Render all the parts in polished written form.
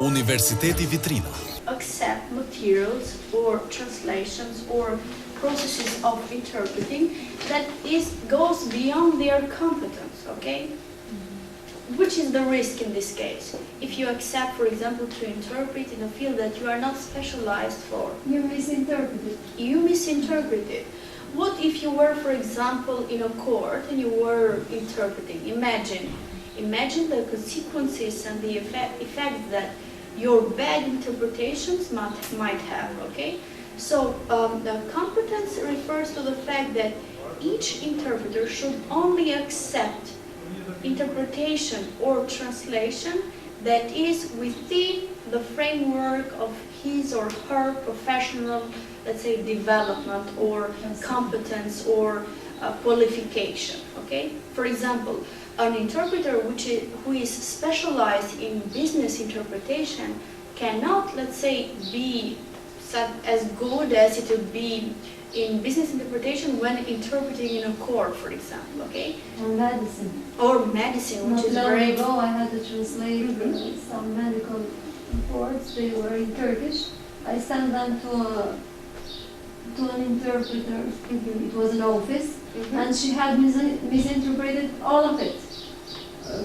Universiteti Vitrina. Accept materials or translations or processes of interpreting that goes beyond their competence, okay? Which is the risk in this case? If you accept, for example, to interpret in a field that you are not specialized for. You misinterpret it. You misinterpret it. What if you were, for example, in a court and you were interpreting? Imagine the consequences and the effect that your bad interpretations might have, okay? So the competence refers to the fact that each interpreter should only accept interpretation or translation that is within the framework of his or her professional, let's say, development or competence or qualification, okay? For example, an interpreter who is specialized in business interpretation cannot, let's say, be as good as it would be in business interpretation when interpreting in a court, for example, okay? Or medicine. Or medicine, which is very... Not long ago I had to translate some medical reports. They were in Turkish. I sent them to an interpreter. It was an office, and she had misinterpreted all of it.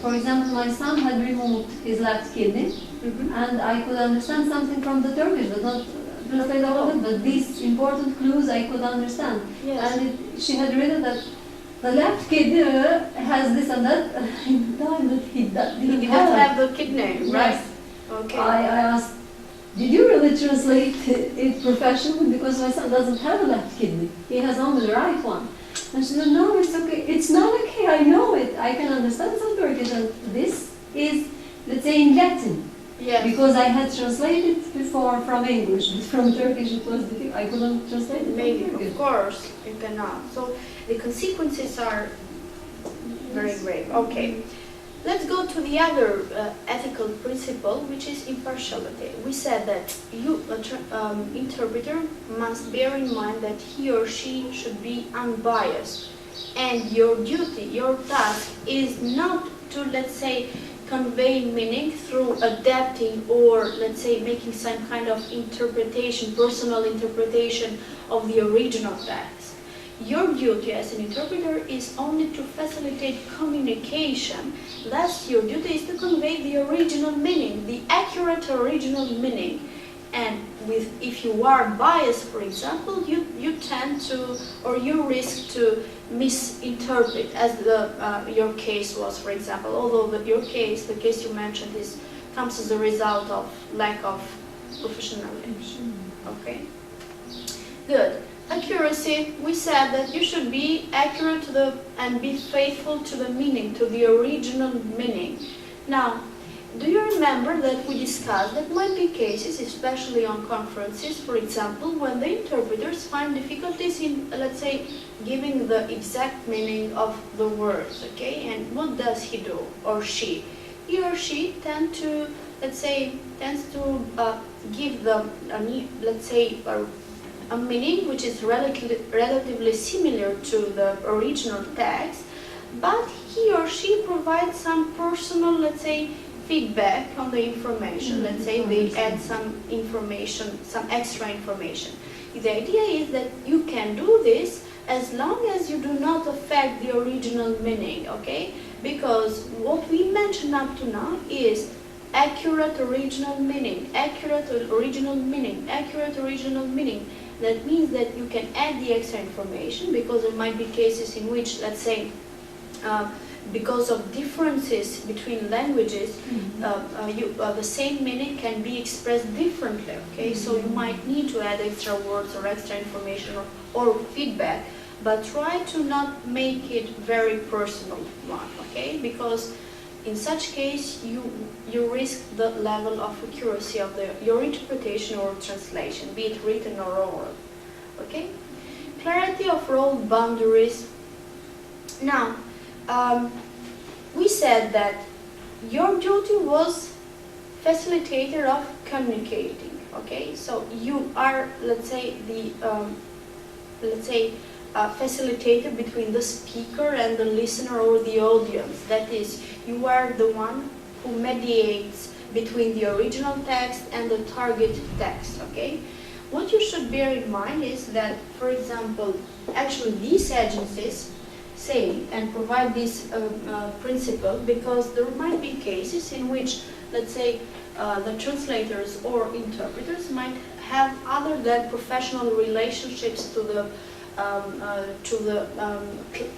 For example, my son had removed his left kidney, and I could understand something from the Turkish, but not translate all of it, but these important clues I could understand. Yes. And she had written that the left kidney has this and that, in the time that he didn't have the kidney, right? Yes. Okay. I asked, did you really translate it professionally? Because my son doesn't have a left kidney. He has only the right one. And she said, no, it's okay. It's not okay. I know it. I can understand some Turkish. And this is, let's say, in Latin. Yes. Because I had translated before from English, but from Turkish it was difficult. I couldn't translate it. Maybe, of course, you cannot. So the consequences are very grave. Okay. Let's go to the other ethical principle, which is impartiality. We said that you, interpreter, must bear in mind that he or she should be unbiased. And your duty, your task is not to, let's say, convey meaning through adapting or, let's say, making some kind of interpretation, personal interpretation of the original text. Your duty as an interpreter is only to facilitate communication. Thus, your duty is to convey the original meaning, the accurate original meaning. And if you are biased, for example, you tend to, or you risk to misinterpret, as your case was, for example. Although the case you mentioned, comes as a result of lack of professionalism. Okay. Good. Accuracy. We said that you should be accurate and be faithful to the meaning, to the original meaning. Now, do you remember that we discussed that might be cases, especially on conferences, for example, when the interpreters find difficulties in, let's say, giving the exact meaning of the words, okay? And what does he do, or she? He or she tends to give them, let's say, a meaning which is relatively similar to the original text, but he or she provides some personal, let's say, feedback on the information. Let's say they add some information, some extra information. The idea is that you can do this as long as you do not affect the original meaning, okay? Because what we mentioned up to now is accurate original meaning, accurate original meaning, accurate original meaning. That means that you can add the extra information, because there might be cases in which, let's say, because of differences between languages, the same meaning can be expressed differently, okay? So you might need to add extra words or extra information or feedback, but try to not make it very personal one, okay? Because in such case, you risk the level of accuracy of your interpretation or translation, be it written or oral, okay? Clarity of role boundaries. Now, we said that your duty was facilitator of communicating, okay? So you are, let's say, the facilitator between the speaker and the listener or the audience. That is, you are the one who mediates between the original text and the target text, okay? What you should bear in mind is that, for example, actually these agencies say and provide this principle because there might be cases in which, let's say, the translators or interpreters might have other than professional relationships to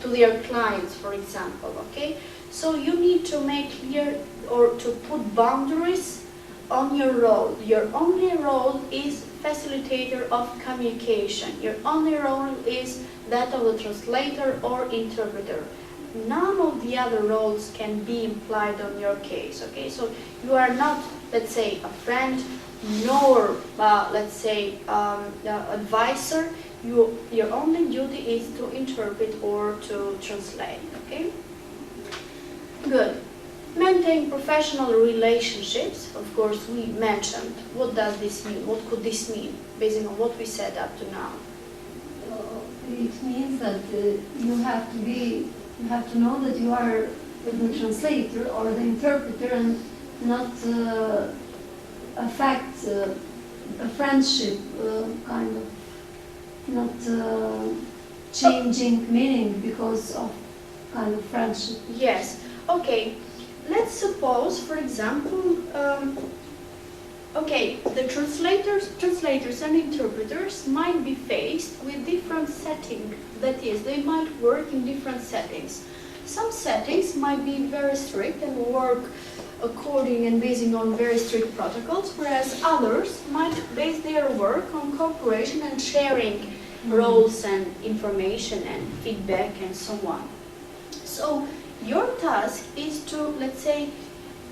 their clients, for example, okay? So you need to make clear or to put boundaries on your role. Your only role is facilitator of communication. Your only role is that of the translator or interpreter. None of the other roles can be implied on your case, okay? So you are not, let's say, a friend, nor, let's say, advisor. Your only duty is to interpret or to translate, okay? Good. Maintain professional relationships. Of course, we mentioned. What does this mean? What could this mean, based on what we said up to now? It means that you have to know that you are the translator or the interpreter, and not a friendship kind of, not changing meaning because of kind of friendship. Yes. Okay. Let's suppose, for example, okay, the translators and interpreters might be faced with different settings. That is, they might work in different settings. Some settings might be very strict and work according and basing on very strict protocols, whereas others might base their work on cooperation and sharing roles and information and feedback and so on. So your task is to, let's say,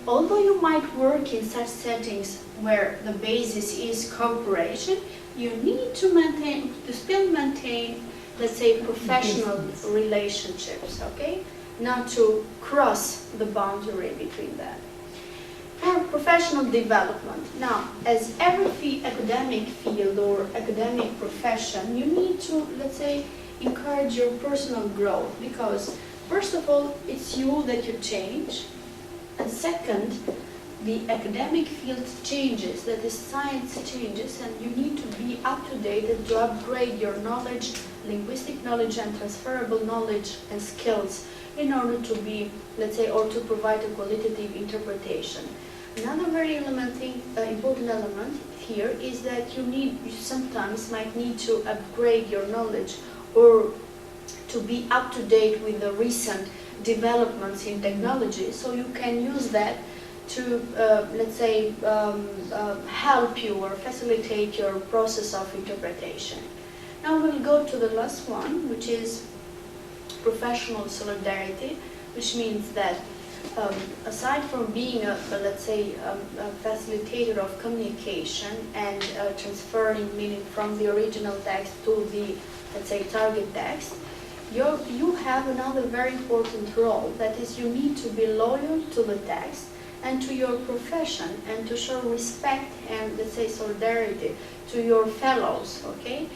although you might work in such settings where the basis is cooperation, you need to still maintain, let's say, professional relationships, okay? Not to cross the boundary between that. For professional development, now, as every academic field or academic profession, you need to, let's say, encourage your personal growth because first of all, it's you that you change, and second, the academic field changes, that is, science changes, and you need to be up to date and to upgrade your knowledge, linguistic knowledge and transferable knowledge and skills in order to be, let's say, or to provide a qualitative interpretation. Another very important element here is that you sometimes might need to upgrade your knowledge or to be up to date with the recent developments in technology, so you can use that to, let's say, help you or facilitate your process of interpretation. Now we'll go to the last one, which is professional solidarity, which means that aside from being let's say, a facilitator of communication and transferring meaning from the original text to the, let's say, target text, you have another very important role, that is, you need to be loyal to the text and to your profession and to show respect and, let's say, solidarity to your fellows, okay?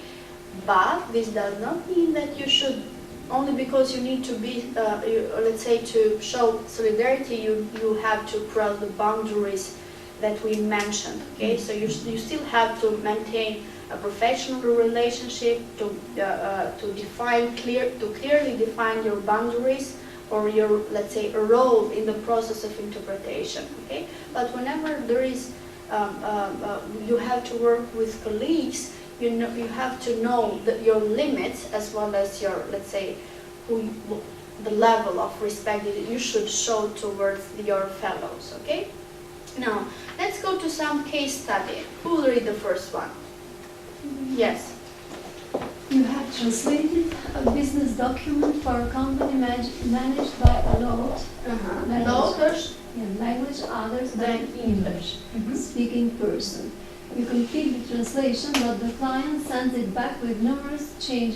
But this does not mean that you should, only because you need to be, let's say, to show solidarity, you have to cross the boundaries that we mentioned, okay? So you still have to maintain a professional relationship to clearly define your boundaries or your, let's say, a role in the process of interpretation, okay? But whenever there is, you have to work with colleagues, you have to know your limits as well as your, let's say, the level of respect that you should show towards your fellows, okay? Now, let's go to some case study. Who will read the first one? Yes. You have translated a business document for a company managed by a language other than English speaking person. You complete the translation, but the client sends it back with numerous changes